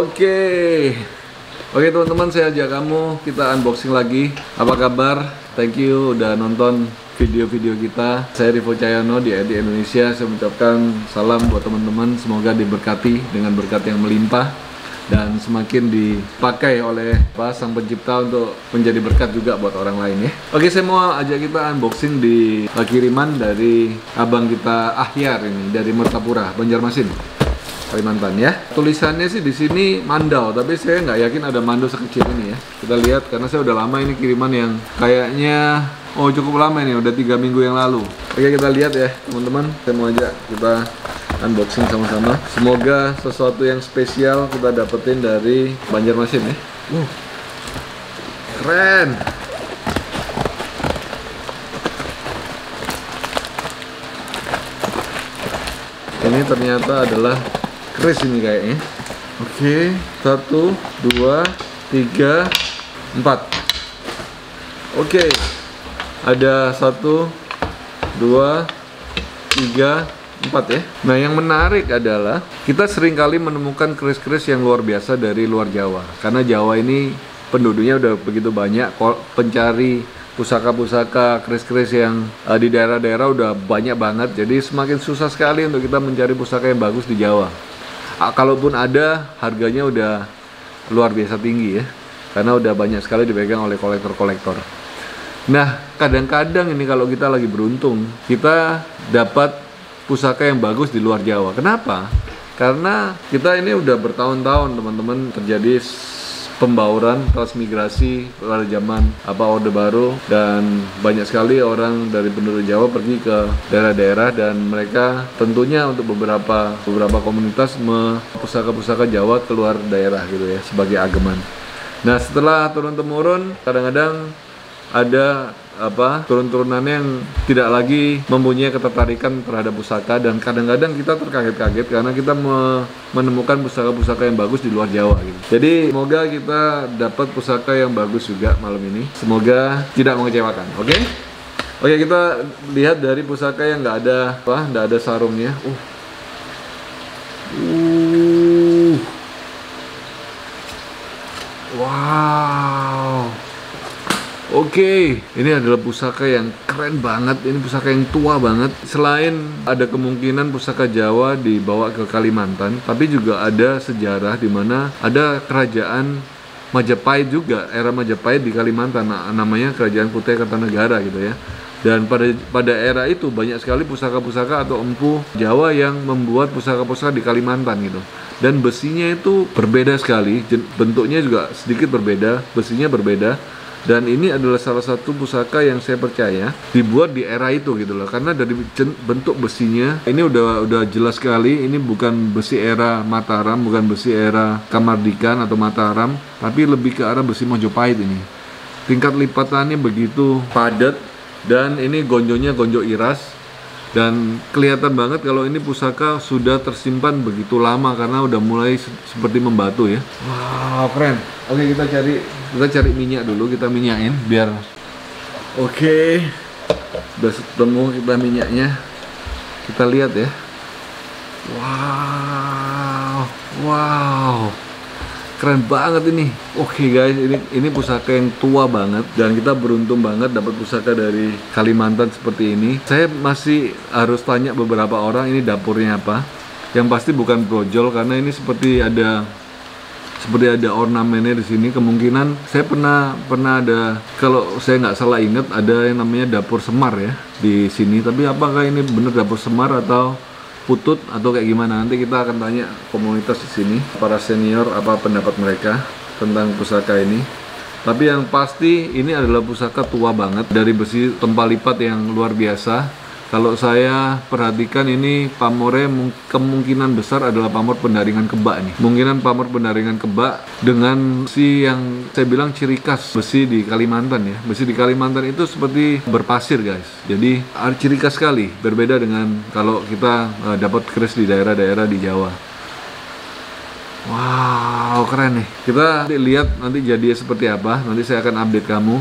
Oke, oke teman-teman, saya ajak kamu kita unboxing lagi. Apa kabar? Thank you udah nonton video-video kita. Saya Rivo Cahyono di ID Indonesia. Saya mengucapkan salam buat teman-teman. Semoga diberkati dengan berkat yang melimpah dan semakin dipakai oleh Sang Pencipta untuk menjadi berkat juga buat orang lain ya. Oke, saya mau ajak kita unboxing di kiriman dari abang kita Ahyar ini dari Mertapura, Banjarmasin, Kalimantan ya. Tulisannya sih di sini Mandau, tapi saya nggak yakin ada Mandau sekecil ini ya. Kita lihat karena saya udah lama ini kiriman yang kayaknya cukup lama ini, udah 3 minggu yang lalu. Oke, kita lihat ya teman-teman. Saya mau ajak kita unboxing sama-sama. Semoga sesuatu yang spesial kita dapetin dari Banjarmasin ya. Keren. Ini ternyata adalah keris ini kayaknya. Oke, 1, 2, 3, 4. Oke, ada 1, 2, 3, 4 ya. Nah, yang menarik adalah kita seringkali menemukan keris-keris yang luar biasa dari luar Jawa. Karena Jawa ini penduduknya udah begitu banyak, pencari pusaka-pusaka keris-keris yang di daerah-daerah udah banyak banget. Jadi semakin susah sekali untuk kita mencari pusaka yang bagus di Jawa. Kalaupun ada, harganya udah luar biasa tinggi ya, karena udah banyak sekali dipegang oleh kolektor-kolektor. Nah, kadang-kadang ini kalau kita lagi beruntung, kita dapat pusaka yang bagus di luar Jawa. Kenapa? Karena kita ini udah bertahun-tahun teman-teman terjadi pembauran transmigrasi pada zaman Orde Baru, dan banyak sekali orang dari penduduk Jawa pergi ke daerah-daerah, dan mereka tentunya untuk beberapa komunitas pusaka-pusaka Jawa keluar daerah gitu ya sebagai ageman. Nah, setelah turun-temurun kadang-kadang ada turun-turunannya yang tidak lagi mempunyai ketertarikan terhadap pusaka, dan kadang-kadang kita terkaget-kaget karena kita menemukan pusaka-pusaka yang bagus di luar Jawa gitu. Jadi semoga kita dapat pusaka yang bagus juga malam ini. Semoga tidak mengecewakan. Oke, kita lihat dari pusaka yang nggak ada sarungnya. Wow. Oke, ini adalah pusaka yang keren banget. Ini pusaka yang tua banget. Selain ada kemungkinan pusaka Jawa dibawa ke Kalimantan, tapi juga ada sejarah di mana ada kerajaan Majapahit juga, era Majapahit di Kalimantan. Namanya Kerajaan Kutai Kartanegara gitu ya. Dan pada era itu banyak sekali pusaka-pusaka atau empu Jawa yang membuat pusaka-pusaka di Kalimantan gitu. Dan besinya itu berbeda sekali, bentuknya juga sedikit berbeda, besinya berbeda. Dan ini adalah salah satu pusaka yang saya percaya dibuat di era itu gitu loh. Karena dari bentuk besinya ini udah jelas sekali ini bukan besi era Mataram, bukan besi era Kamardikan atau Mataram, tapi lebih ke arah besi Majapahit ini. Tingkat lipatannya begitu padat, dan ini gonjonya gonjo iras. Dan kelihatan banget kalau ini pusaka sudah tersimpan begitu lama karena udah mulai seperti membatu ya. Wow, keren. Oke, kita cari minyak dulu, kita minyakin biar. Oke, udah ketemu kita minyaknya. Kita lihat ya. Wow. Keren banget ini. Oke guys, ini pusaka yang tua banget, dan kita beruntung banget dapat pusaka dari Kalimantan seperti ini. Saya masih harus tanya beberapa orang ini dapurnya apa. Yang pasti bukan brojol, karena ini seperti ada ornamennya di sini. Kemungkinan saya pernah ada, kalau saya nggak salah ingat, ada yang namanya dapur Semar ya di sini. Tapi apakah ini benar dapur Semar atau Putut atau kayak gimana, nanti kita akan tanya komunitas di sini, para senior, apa pendapat mereka tentang pusaka ini. Tapi yang pasti ini adalah pusaka tua banget dari besi tempat lipat yang luar biasa. Kalau saya perhatikan ini pamornya kemungkinan besar adalah pamor pendaringan kebak nih. Mungkinan pamor pendaringan kebak dengan besi yang saya bilang ciri khas besi di Kalimantan ya. Besi di Kalimantan itu seperti berpasir guys. Jadi ciri khas sekali, berbeda dengan kalau kita dapat keris di daerah-daerah di Jawa. Wow, keren nih. Kita lihat nanti jadinya seperti apa. Nanti saya akan update kamu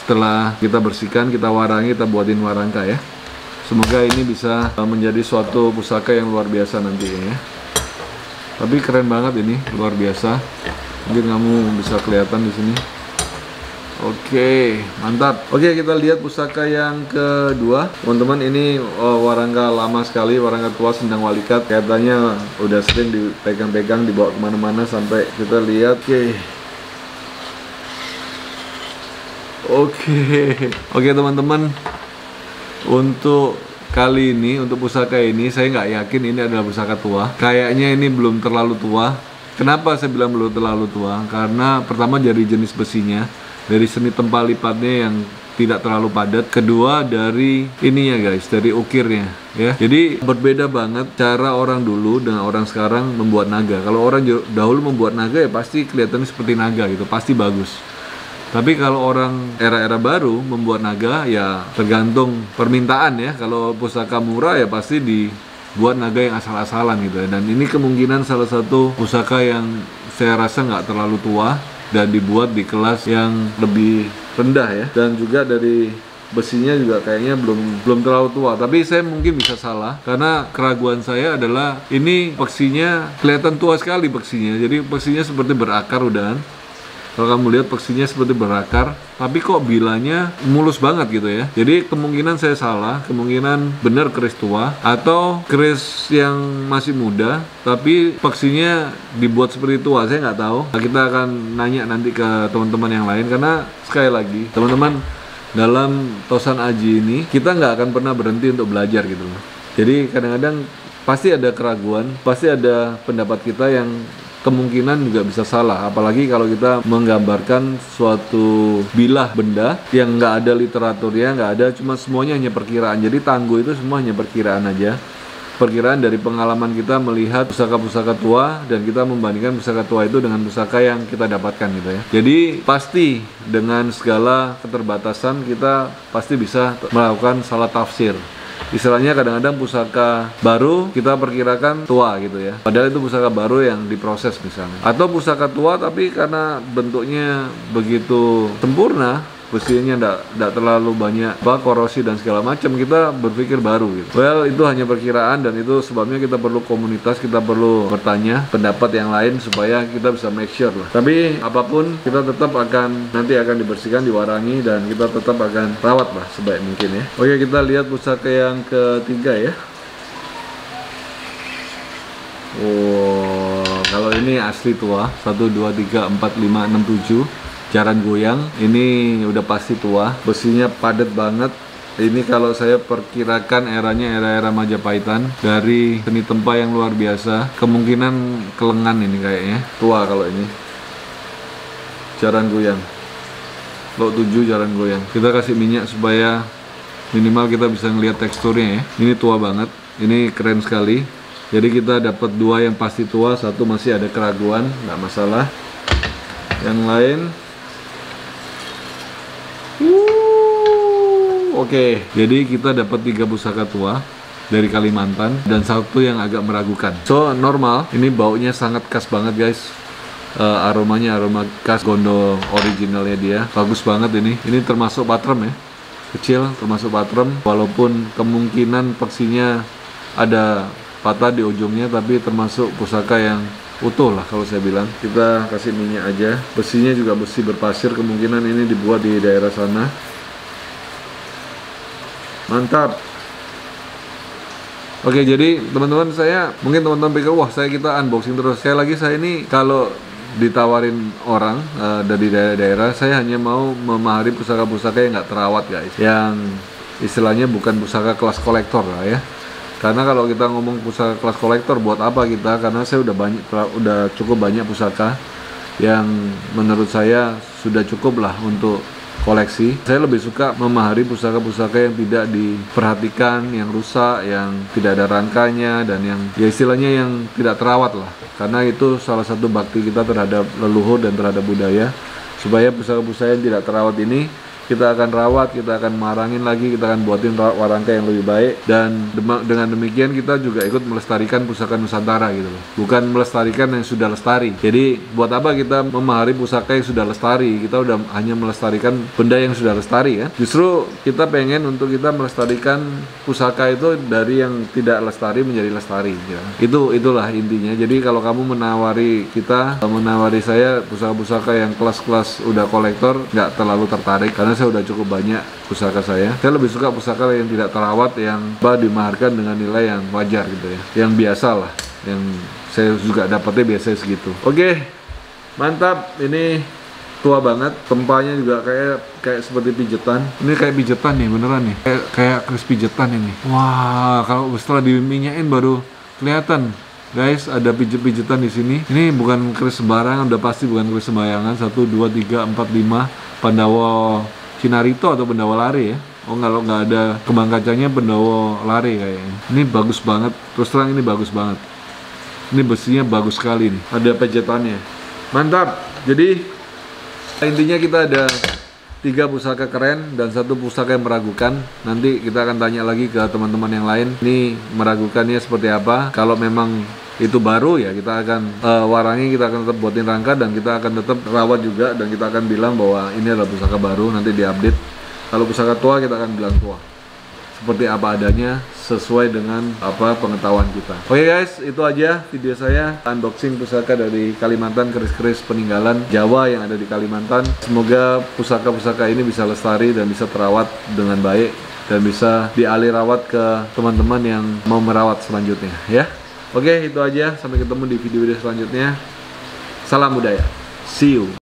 setelah kita bersihkan, kita warangi, kita buatin warangka ya. Semoga ini bisa menjadi suatu pusaka yang luar biasa nantinya ya. Tapi keren banget ini, luar biasa. Mungkin kamu bisa kelihatan di sini. Oke, mantap. Oke, kita lihat pusaka yang kedua. Teman-teman, ini warangka lama sekali, warangka tua Sendang Walikat. Kelihatannya udah sering dipegang-pegang, dibawa kemana-mana sampai kita lihat. Oke, teman-teman. Untuk kali ini, untuk pusaka ini, saya nggak yakin ini adalah pusaka tua. Kayaknya ini belum terlalu tua. Kenapa saya bilang belum terlalu tua? Karena pertama dari jenis besinya, dari seni tempa lipatnya yang tidak terlalu padat. Kedua dari ininya guys, dari ukirnya ya. Jadi berbeda banget cara orang dulu dengan orang sekarang membuat naga. Kalau orang dahulu membuat naga ya pasti kelihatannya seperti naga gitu, pasti bagus. Tapi kalau orang era-era baru membuat naga ya tergantung permintaan ya. Kalau pusaka murah ya pasti dibuat naga yang asal-asalan gitu ya. Dan ini kemungkinan salah satu pusaka yang saya rasa nggak terlalu tua dan dibuat di kelas yang lebih rendah ya. Dan juga dari besinya juga kayaknya belum terlalu tua. Tapi saya mungkin bisa salah karena keraguan saya adalah ini peksinya kelihatan tua sekali peksinya. Jadi peksinya seperti berakar udahan. Kalau kamu lihat peksinya seperti berakar, tapi kok bilanya mulus banget gitu ya. Jadi kemungkinan saya salah, kemungkinan benar keris tua atau keris yang masih muda, tapi peksinya dibuat seperti tua. Saya nggak tahu. Kita akan nanya nanti ke teman-teman yang lain karena sekali lagi teman-teman dalam Tosan Aji ini kita nggak akan pernah berhenti untuk belajar gitu loh. Jadi kadang-kadang pasti ada keraguan, pasti ada pendapat kita yang kemungkinan juga bisa salah, apalagi kalau kita menggambarkan suatu bilah benda yang nggak ada literaturnya, nggak ada, cuma semuanya hanya perkiraan. Jadi tangguh itu semua hanya perkiraan aja, perkiraan dari pengalaman kita melihat pusaka-pusaka tua dan kita membandingkan pusaka tua itu dengan pusaka yang kita dapatkan gitu ya. Jadi pasti dengan segala keterbatasan kita pasti bisa melakukan salah tafsir. Istilahnya kadang-kadang pusaka baru kita perkirakan tua gitu ya, padahal itu pusaka baru yang diproses misalnya. Atau pusaka tua tapi karena bentuknya begitu sempurna, besinya tidak terlalu banyak korosi dan segala macam, kita berpikir baru gitu. Well, itu hanya perkiraan dan itu sebabnya kita perlu komunitas, kita perlu bertanya pendapat yang lain supaya kita bisa make sure lah. Tapi apapun kita tetap nanti akan dibersihkan, diwarangi, dan kita tetap akan rawat lah sebaik mungkin ya. Oke, kita lihat pusaka yang ketiga ya. Wow, kalau ini asli tua, 1, 2, 3, 4, 5, 6, 7 jaran goyang, ini udah pasti tua, besinya padat banget. Ini kalau saya perkirakan eranya era Majapahitan, dari seni tempa yang luar biasa, kemungkinan kelengan ini kayaknya, tua kalau ini. Jaran goyang, lot 7 jaran goyang. Kita kasih minyak supaya minimal kita bisa ngelihat teksturnya ya. Ini tua banget, ini keren sekali. Jadi kita dapat 2 yang pasti tua, 1 masih ada keraguan, nggak masalah. Yang lain Oke, jadi kita dapat 3 pusaka tua dari Kalimantan dan 1 yang agak meragukan. So normal, ini baunya sangat khas banget guys. Aromanya aroma khas Gondo originalnya dia, bagus banget ini. Ini termasuk patrem ya, kecil termasuk patrem. Walaupun kemungkinan peksinya ada patah di ujungnya, tapi termasuk pusaka yang utuh lah kalau saya bilang. Kita kasih minyak aja. Besinya juga besi berpasir, kemungkinan ini dibuat di daerah sana. Mantap. Oke, jadi teman-teman, mungkin teman-teman pikir wah kita unboxing terus. Sekali lagi, saya ini kalau ditawarin orang dari daerah-daerah, saya hanya mau memahari pusaka-pusaka yang nggak terawat guys, yang istilahnya bukan pusaka kelas kolektor lah ya. Karena kalau kita ngomong pusaka kelas kolektor, buat apa kita? Karena saya udah cukup banyak pusaka yang menurut saya sudah cukup lah untuk koleksi. Saya lebih suka memahari pusaka-pusaka yang tidak diperhatikan, yang rusak, yang tidak ada rangkanya, dan yang ya istilahnya yang tidak terawat lah. Karena itu salah satu bakti kita terhadap leluhur dan terhadap budaya, supaya pusaka-pusaka yang tidak terawat ini kita akan rawat, kita akan marangin lagi, kita akan buatin warangka yang lebih baik, dan dengan demikian kita juga ikut melestarikan pusaka Nusantara gitu loh. Bukan melestarikan yang sudah lestari. Jadi buat apa kita memahari pusaka yang sudah lestari? Kita udah hanya melestarikan benda yang sudah lestari ya. Justru kita pengen untuk kita melestarikan pusaka itu dari yang tidak lestari menjadi lestari ya. Itulah intinya. Jadi kalau kamu menawari saya pusaka-pusaka yang kelas-kelas udah kolektor, nggak terlalu tertarik karena saya udah cukup banyak pusaka saya. Saya lebih suka pusaka yang tidak terawat, yang dimaharkan dengan nilai yang wajar gitu ya, yang biasa lah, yang saya juga dapatnya biasanya segitu. Oke, mantap. Ini tua banget, tempanya juga kayak seperti pijetan. Ini kayak pijetan nih, beneran nih, kayak kris pijetan ini. Wah, kalau setelah diminyakin baru kelihatan. Guys, ada pijet-pijetan di sini. Ini bukan keris sembarangan, udah pasti bukan keris sembarangan. 1, 2, 3, 4, 5 Pandawa Cinarito atau Pandawa Lare ya. Oh, kalau nggak ada kembang kacanya Pandawa Lare kayaknya. Ini bagus banget, terus terang ini bagus banget. Ini besinya bagus sekali nih, ada pijetannya. Mantap. Jadi intinya kita ada 3 pusaka keren dan 1 pusaka yang meragukan. Nanti kita akan tanya lagi ke teman-teman yang lain, ini meragukannya seperti apa. Kalau memang itu baru ya kita akan warangi, kita akan tetap buatin rangka dan kita akan tetap rawat juga, dan kita akan bilang bahwa ini adalah pusaka baru, nanti diupdate. Kalau pusaka tua kita akan bilang tua, seperti apa adanya sesuai dengan pengetahuan kita. Oke guys, itu aja video saya unboxing pusaka dari Kalimantan, keris-keris peninggalan Jawa yang ada di Kalimantan. Semoga pusaka-pusaka ini bisa lestari dan bisa terawat dengan baik dan bisa dialih rawat ke teman-teman yang mau merawat selanjutnya ya. Oke, itu aja, sampai ketemu di video-video selanjutnya. Salam budaya, see you.